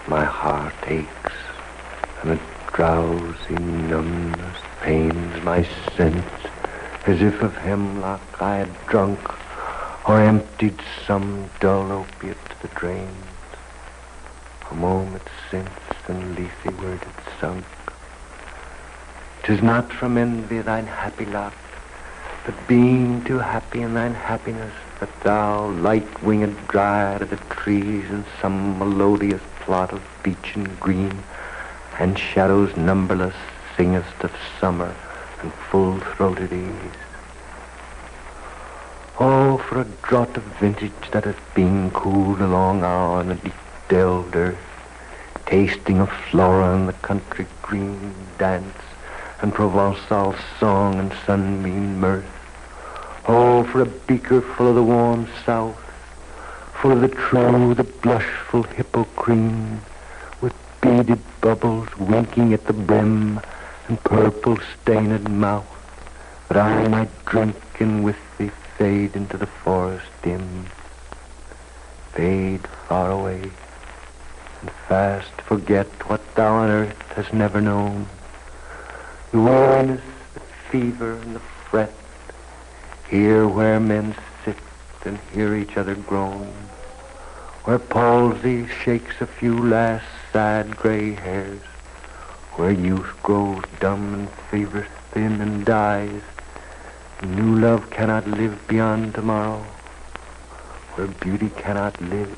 My heart aches, and a drowsy numbness pains my sense, as if of hemlock I had drunk, or emptied some dull opiate to the drains. A moment since, and Lethe-ward it sunk. 'Tis not from envy thine happy lot, but being too happy in thine happiness, that thou, light-winged dryad of the trees, in some melodious plot of beech and green, and shadows numberless, singest of summer and full-throated ease. Oh, for a draught of vintage that hath been cooled a long hour in the deep-delved earth, tasting of flora and the country green dance, and Provençal song and sunbeam mirth. Oh, for a beaker full of the warm south, full of the true, the blushful hippocrene, with beaded bubbles winking at the brim, and purple-stained mouth, that I might drink and with thee fade into the forest dim, fade far away, and fast forget what thou on earth hast never known, the weariness, the fever, and the fret, here where men sit and hear each other groan, where palsy shakes a few last sad gray hairs, where youth grows dumb and fever thin and dies, and new love cannot live beyond tomorrow, where beauty cannot live